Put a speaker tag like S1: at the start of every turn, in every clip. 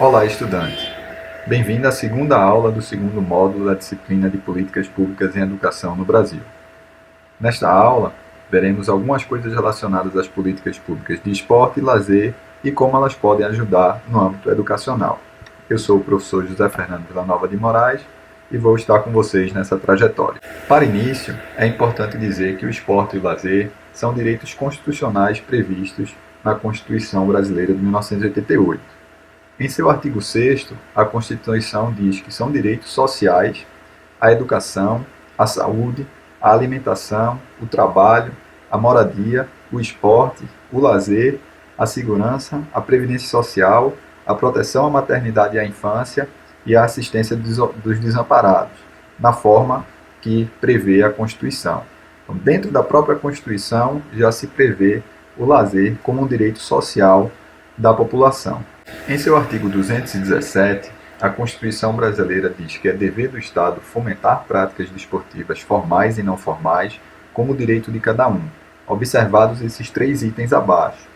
S1: Olá, estudante! Bem-vindo à segunda aula do segundo módulo da disciplina de Políticas Públicas em Educação no Brasil. Nesta aula, veremos algumas coisas relacionadas às políticas públicas de esporte e lazer e como elas podem ajudar no âmbito educacional. Eu sou o professor José Fernando Villanova de Moraes e vou estar com vocês nessa trajetória. Para início, é importante dizer que o esporte e o lazer são direitos constitucionais previstos na Constituição Brasileira de 1988. Em seu artigo 6º, a Constituição diz que são direitos sociais a educação, a saúde, a alimentação, o trabalho, a moradia, o esporte, o lazer, a segurança, a previdência social, a proteção à maternidade e à infância e a assistência dos desamparados, na forma que prevê a Constituição. Então, dentro da própria Constituição já se prevê o lazer como um direito social da população. Em seu artigo 217, a Constituição brasileira diz que é dever do Estado fomentar práticas desportivas formais e não formais como direito de cada um, observados esses 3 itens abaixo.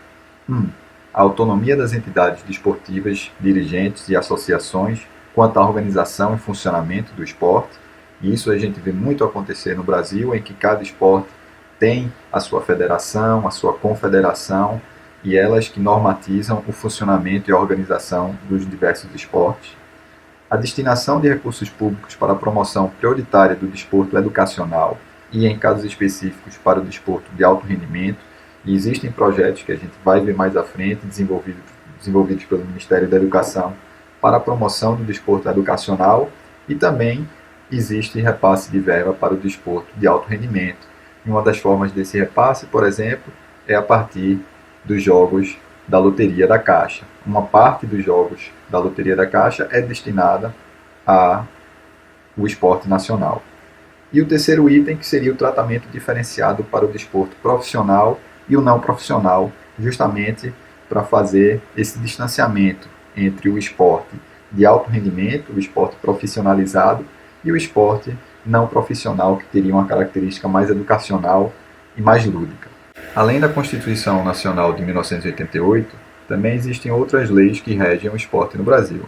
S1: 1. A autonomia das entidades desportivas, dirigentes e associações quanto à organização e funcionamento do esporte. E isso a gente vê muito acontecer no Brasil, em que cada esporte tem a sua federação, a sua confederação, e elas que normatizam o funcionamento e a organização dos diversos esportes. A destinação de recursos públicos para a promoção prioritária do desporto educacional e, em casos específicos, para o desporto de alto rendimento. E existem projetos que a gente vai ver mais à frente, desenvolvidos pelo Ministério da Educação, para a promoção do desporto educacional, e também existe repasse de verba para o desporto de alto rendimento. E uma das formas desse repasse, por exemplo, é a partir dos jogos da Loteria da Caixa. Uma parte dos jogos da Loteria da Caixa é destinada ao esporte nacional. E o terceiro item, que seria o tratamento diferenciado para o desporto profissional e o não profissional, justamente para fazer esse distanciamento entre o esporte de alto rendimento, o esporte profissionalizado, e o esporte não profissional, que teria uma característica mais educacional e mais lúdica. Além da Constituição Nacional de 1988, também existem outras leis que regem o esporte no Brasil.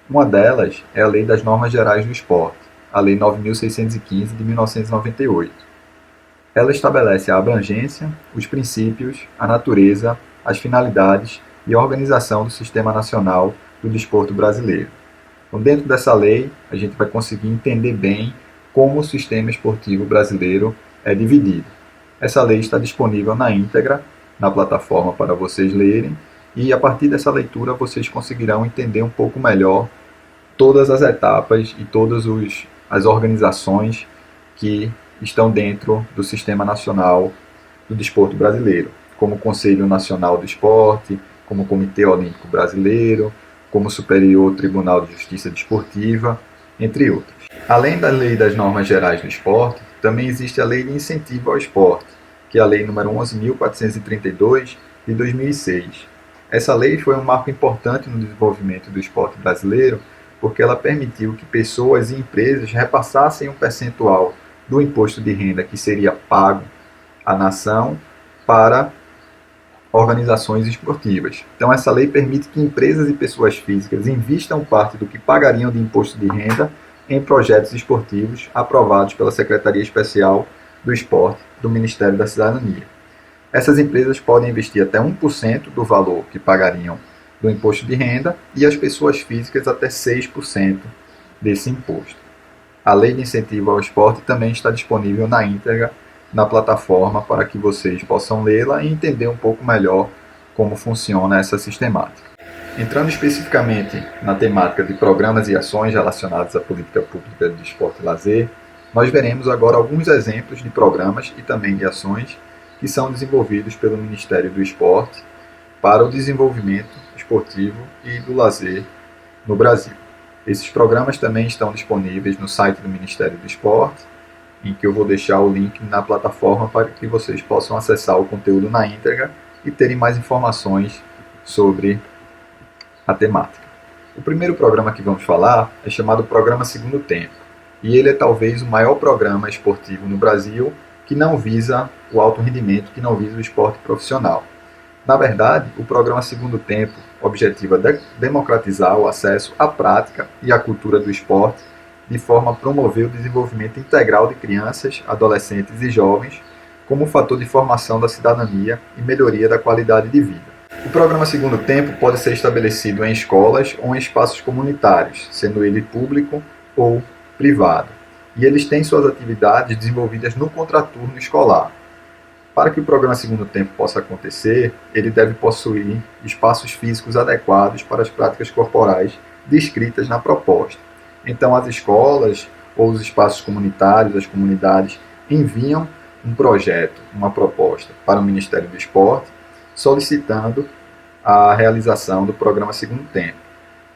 S1: Uma delas é a Lei das Normas Gerais do Esporte, a Lei 9.615 de 1998. Ela estabelece a abrangência, os princípios, a natureza, as finalidades e a organização do Sistema Nacional do Desporto Brasileiro. Então, dentro dessa lei, a gente vai conseguir entender bem como o sistema esportivo brasileiro é dividido. Essa lei está disponível na íntegra, na plataforma, para vocês lerem, e a partir dessa leitura vocês conseguirão entender um pouco melhor todas as etapas e todas as organizações que estão dentro do Sistema Nacional do Desporto Brasileiro, como o Conselho Nacional do Esporte, como o Comitê Olímpico Brasileiro, como o Superior Tribunal de Justiça Desportiva, entre outros. Além da Lei das Normas Gerais do Esporte, também existe a Lei de Incentivo ao Esporte, que é a Lei nº 11.432, de 2006. Essa lei foi um marco importante no desenvolvimento do esporte brasileiro, porque ela permitiu que pessoas e empresas repassassem um percentual do imposto de renda que seria pago à nação para organizações esportivas. Então, essa lei permite que empresas e pessoas físicas invistam parte do que pagariam de imposto de renda em projetos esportivos aprovados pela Secretaria Especial do Esporte do Ministério da Cidadania. Essas empresas podem investir até 1% do valor que pagariam do imposto de renda e as pessoas físicas até 6% desse imposto. A Lei de Incentivo ao Esporte também está disponível na íntegra na plataforma para que vocês possam lê-la e entender um pouco melhor como funciona essa sistemática. Entrando especificamente na temática de programas e ações relacionados à política pública de esporte e lazer, nós veremos agora alguns exemplos de programas e também de ações que são desenvolvidos pelo Ministério do Esporte para o desenvolvimento esportivo e do lazer no Brasil. Esses programas também estão disponíveis no site do Ministério do Esporte, em que eu vou deixar o link na plataforma para que vocês possam acessar o conteúdo na íntegra e terem mais informações sobre a temática. O primeiro programa que vamos falar é chamado Programa Segundo Tempo, e ele é talvez o maior programa esportivo no Brasil que não visa o alto rendimento, que não visa o esporte profissional. Na verdade, o programa Segundo Tempo objetiva democratizar o acesso à prática e à cultura do esporte de forma a promover o desenvolvimento integral de crianças, adolescentes e jovens como um fator de formação da cidadania e melhoria da qualidade de vida. O programa Segundo Tempo pode ser estabelecido em escolas ou em espaços comunitários, sendo ele público ou privado, e eles têm suas atividades desenvolvidas no contraturno escolar. Para que o programa Segundo Tempo possa acontecer, ele deve possuir espaços físicos adequados para as práticas corporais descritas na proposta. Então, as escolas ou os espaços comunitários, as comunidades, enviam um projeto, uma proposta para o Ministério do Esporte, solicitando a realização do programa Segundo Tempo.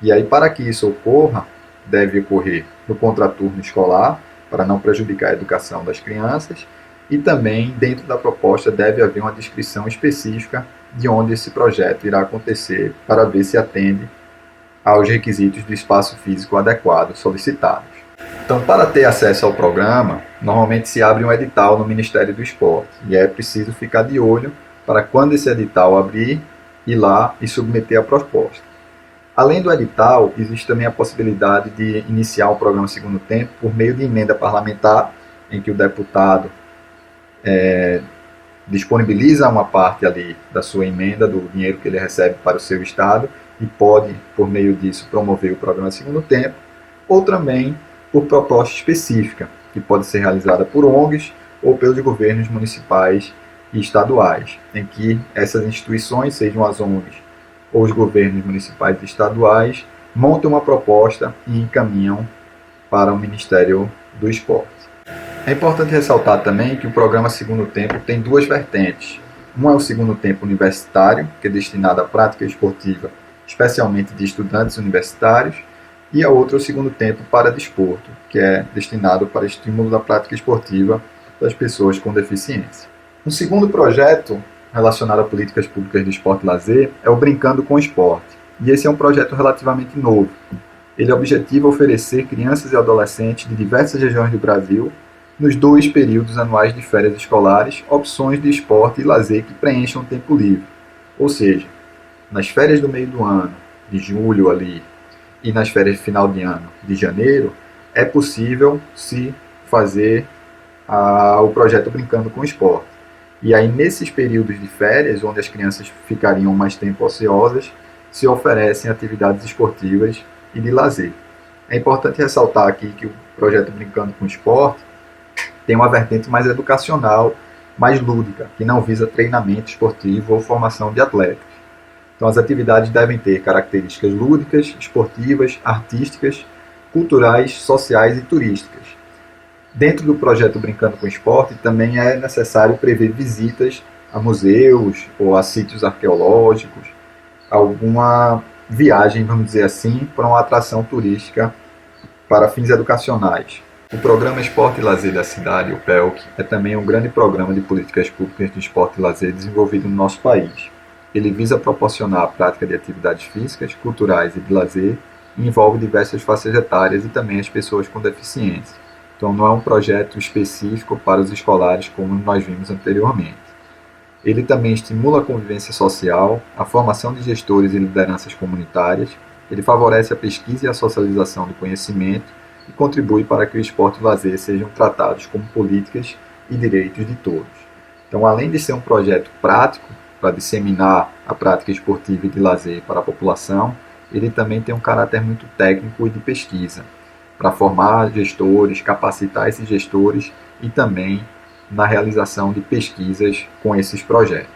S1: E aí, para que isso ocorra, deve ocorrer no contraturno escolar, para não prejudicar a educação das crianças, e também, dentro da proposta, deve haver uma descrição específica de onde esse projeto irá acontecer, para ver se atende aos requisitos do espaço físico adequado solicitados. Então, para ter acesso ao programa, normalmente se abre um edital no Ministério do Esporte, e é preciso ficar de olho para quando esse edital abrir, ir lá e submeter a proposta. Além do edital, existe também a possibilidade de iniciar o programa Segundo Tempo por meio de emenda parlamentar, em que o deputado disponibiliza uma parte ali da sua emenda, do dinheiro que ele recebe para o seu estado, e pode, por meio disso, promover o programa Segundo Tempo, ou também por proposta específica, que pode ser realizada por ONGs ou pelos governos municipais e estaduais, em que essas instituições, sejam as ONGs ou os governos municipais e estaduais, montam uma proposta e encaminham para o Ministério do Esporte. É importante ressaltar também que o programa Segundo Tempo tem duas vertentes. Um é o Segundo Tempo universitário, que é destinado à prática esportiva, especialmente de estudantes universitários, e a outra é o Segundo Tempo para desporto, que é destinado para estímulo da prática esportiva das pessoas com deficiência. Um segundo projeto relacionado a políticas públicas de esporte e lazer é o Brincando com o Esporte, e esse é um projeto relativamente novo. Ele objetiva oferecer crianças e adolescentes de diversas regiões do Brasil, nos 2 períodos anuais de férias escolares, opções de esporte e lazer que preencham o tempo livre. Ou seja, nas férias do meio do ano, de julho ali, e nas férias de final de ano, de janeiro, é possível se fazer o projeto Brincando com o Esporte. E aí, nesses períodos de férias, onde as crianças ficariam mais tempo ociosas, se oferecem atividades esportivas e de lazer. É importante ressaltar aqui que o projeto Brincando com o Esporte tem uma vertente mais educacional, mais lúdica, que não visa treinamento esportivo ou formação de atletas. Então, as atividades devem ter características lúdicas, esportivas, artísticas, culturais, sociais e turísticas. Dentro do projeto Brincando com o Esporte, também é necessário prever visitas a museus ou a sítios arqueológicos, alguma viagem, vamos dizer assim, para uma atração turística para fins educacionais. O Programa Esporte e Lazer da Cidade, o PELC, é também um grande programa de políticas públicas de esporte e lazer desenvolvido no nosso país. Ele visa proporcionar a prática de atividades físicas, culturais e de lazer e envolve diversas faixas etárias e também as pessoas com deficiência. Então não é um projeto específico para os escolares como nós vimos anteriormente. Ele também estimula a convivência social, a formação de gestores e lideranças comunitárias, ele favorece a pesquisa e a socialização do conhecimento e contribui para que o esporte e o lazer sejam tratados como políticas e direitos de todos. Então, além de ser um projeto prático para disseminar a prática esportiva e de lazer para a população, ele também tem um caráter muito técnico e de pesquisa, para formar gestores, capacitar esses gestores e também na realização de pesquisas com esses projetos.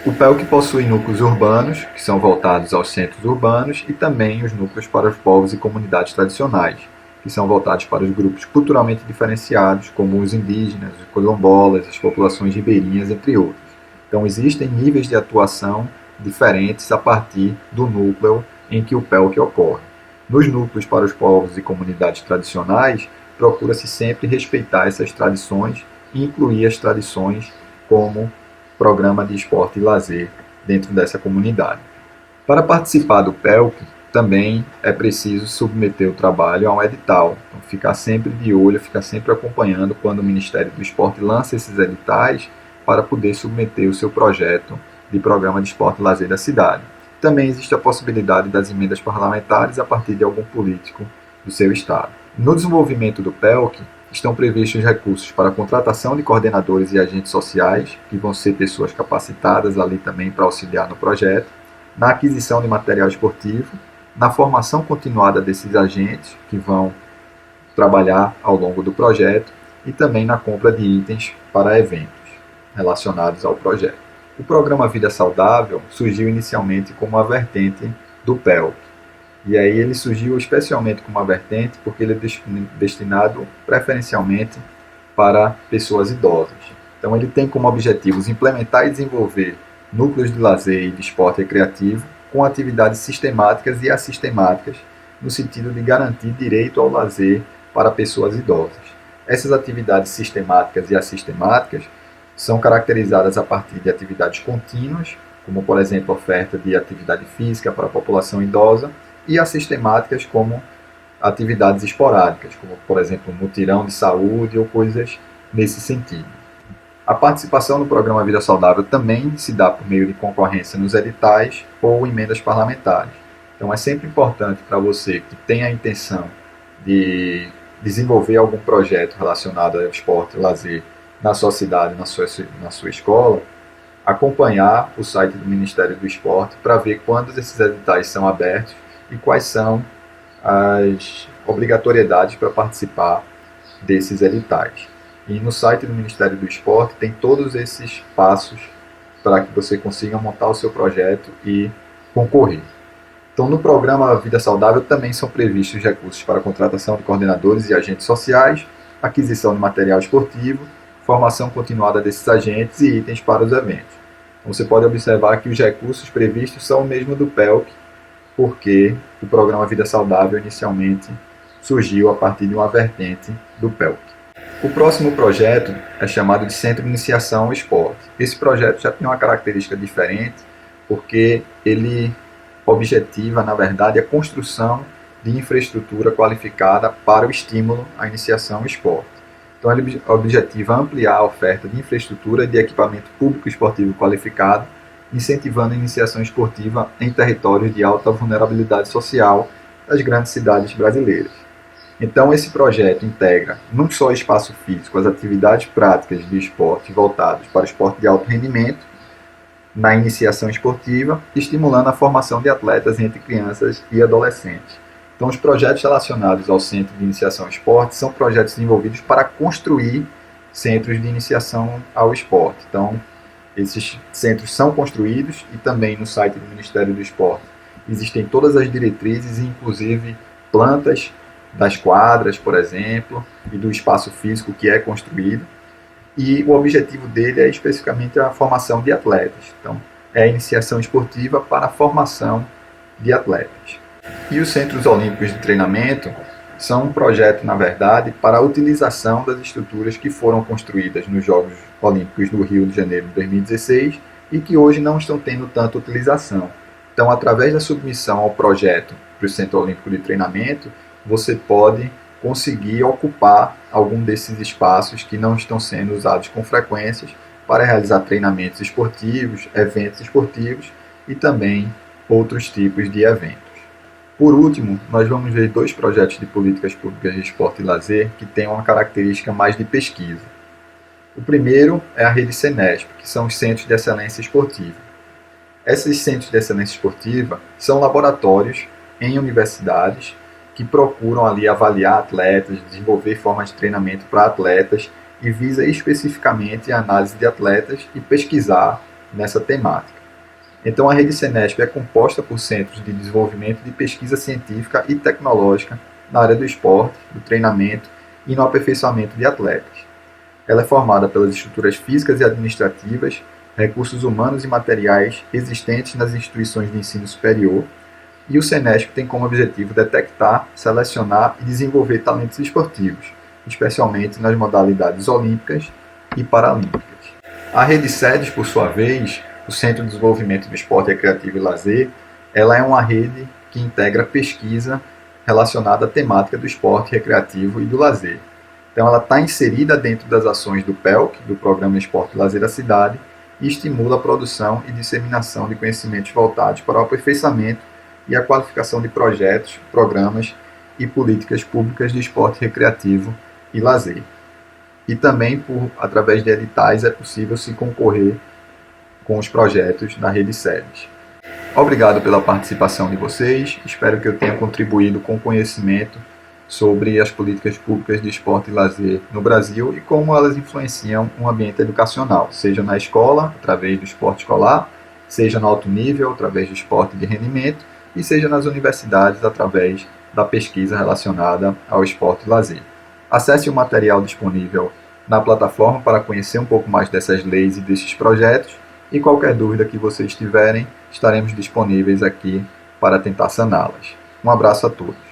S1: O PELC possui núcleos urbanos, que são voltados aos centros urbanos, e também os núcleos para os povos e comunidades tradicionais, que são voltados para os grupos culturalmente diferenciados, como os indígenas, os quilombolas, as populações ribeirinhas, entre outros. Então, existem níveis de atuação diferentes a partir do núcleo em que o PELC ocorre. Nos núcleos para os povos e comunidades tradicionais, procura-se sempre respeitar essas tradições e incluir as tradições como programa de esporte e lazer dentro dessa comunidade. Para participar do PELC, também é preciso submeter o trabalho a um edital. Então, ficar sempre de olho, ficar sempre acompanhando quando o Ministério do Esporte lança esses editais para poder submeter o seu projeto de programa de esporte e lazer da cidade. Também existe a possibilidade das emendas parlamentares a partir de algum político do seu estado. No desenvolvimento do PELC, estão previstos recursos para a contratação de coordenadores e agentes sociais, que vão ser pessoas capacitadas ali também para auxiliar no projeto, na aquisição de material esportivo, na formação continuada desses agentes, que vão trabalhar ao longo do projeto, e também na compra de itens para eventos relacionados ao projeto. O programa Vida Saudável surgiu inicialmente como uma vertente do PELC. E aí ele surgiu especialmente como uma vertente porque ele é destinado preferencialmente para pessoas idosas. Então ele tem como objetivos implementar e desenvolver núcleos de lazer e de esporte recreativo com atividades sistemáticas e assistemáticas no sentido de garantir direito ao lazer para pessoas idosas. Essas atividades sistemáticas e assistemáticas são caracterizadas a partir de atividades contínuas, como, por exemplo, oferta de atividade física para a população idosa, e assistemáticas como atividades esporádicas, como, por exemplo, mutirão de saúde ou coisas nesse sentido. A participação no programa Vida Saudável também se dá por meio de concorrência nos editais ou emendas parlamentares. Então é sempre importante para você que tem a intenção de desenvolver algum projeto relacionado ao esporte e lazer na sua cidade, na sua escola, acompanhar o site do Ministério do Esporte para ver quando esses editais são abertos e quais são as obrigatoriedades para participar desses editais. E no site do Ministério do Esporte tem todos esses passos para que você consiga montar o seu projeto e concorrer. Então, no programa Vida Saudável também são previstos recursos para a contratação de coordenadores e agentes sociais, aquisição de material esportivo, formação continuada desses agentes e itens para os eventos. Então, você pode observar que os recursos previstos são o mesmo do PELC, porque o programa Vida Saudável inicialmente surgiu a partir de uma vertente do PELC. O próximo projeto é chamado de Centro de Iniciação ao Esporte. Esse projeto já tem uma característica diferente, porque ele objetiva, na verdade, a construção de infraestrutura qualificada para o estímulo à iniciação ao esporte. Então, ele objetiva ampliar a oferta de infraestrutura e de equipamento público esportivo qualificado, incentivando a iniciação esportiva em territórios de alta vulnerabilidade social das grandes cidades brasileiras. Então, esse projeto integra, num só espaço físico, as atividades práticas de esporte voltadas para o esporte de alto rendimento, na iniciação esportiva, estimulando a formação de atletas entre crianças e adolescentes. Então, os projetos relacionados ao Centro de Iniciação ao Esporte são projetos desenvolvidos para construir centros de iniciação ao esporte. Então, esses centros são construídos e também no site do Ministério do Esporte existem todas as diretrizes, inclusive plantas das quadras, por exemplo, e do espaço físico que é construído. E o objetivo dele é especificamente a formação de atletas. Então, é a iniciação esportiva para a formação de atletas. E os Centros Olímpicos de Treinamento são um projeto, na verdade, para a utilização das estruturas que foram construídas nos Jogos Olímpicos do Rio de Janeiro de 2016 e que hoje não estão tendo tanta utilização. Então, através da submissão ao projeto para o Centro Olímpico de Treinamento, você pode conseguir ocupar algum desses espaços que não estão sendo usados com frequência para realizar treinamentos esportivos, eventos esportivos e também outros tipos de eventos. Por último, nós vamos ver dois projetos de políticas públicas de esporte e lazer que têm uma característica mais de pesquisa. O primeiro é a rede Senesp, que são os Centros de Excelência Esportiva. Esses Centros de Excelência Esportiva são laboratórios em universidades que procuram ali avaliar atletas, desenvolver formas de treinamento para atletas e visa especificamente a análise de atletas e pesquisar nessa temática. Então, a rede Senesp é composta por centros de desenvolvimento de pesquisa científica e tecnológica na área do esporte, do treinamento e no aperfeiçoamento de atletas. Ela é formada pelas estruturas físicas e administrativas, recursos humanos e materiais existentes nas instituições de ensino superior, e o Senesp tem como objetivo detectar, selecionar e desenvolver talentos esportivos, especialmente nas modalidades olímpicas e paralímpicas. A rede SEDES, por sua vez, o Centro de Desenvolvimento do Esporte Recreativo e Lazer, ela é uma rede que integra pesquisa relacionada à temática do esporte recreativo e do lazer. Então ela está inserida dentro das ações do PELC, do Programa Esporte e Lazer da Cidade, e estimula a produção e disseminação de conhecimentos voltados para o aperfeiçoamento e a qualificação de projetos, programas e políticas públicas de esporte recreativo e lazer. E também, através de editais, é possível se concorrer com os projetos da Rede SEDES. Obrigado pela participação de vocês, espero que eu tenha contribuído com conhecimento sobre as políticas públicas de esporte e lazer no Brasil e como elas influenciam o ambiente educacional, seja na escola, através do esporte escolar, seja no alto nível, através do esporte de rendimento, e seja nas universidades, através da pesquisa relacionada ao esporte e lazer. Acesse o material disponível na plataforma para conhecer um pouco mais dessas leis e desses projetos, e qualquer dúvida que vocês tiverem, estaremos disponíveis aqui para tentar saná-las. Um abraço a todos.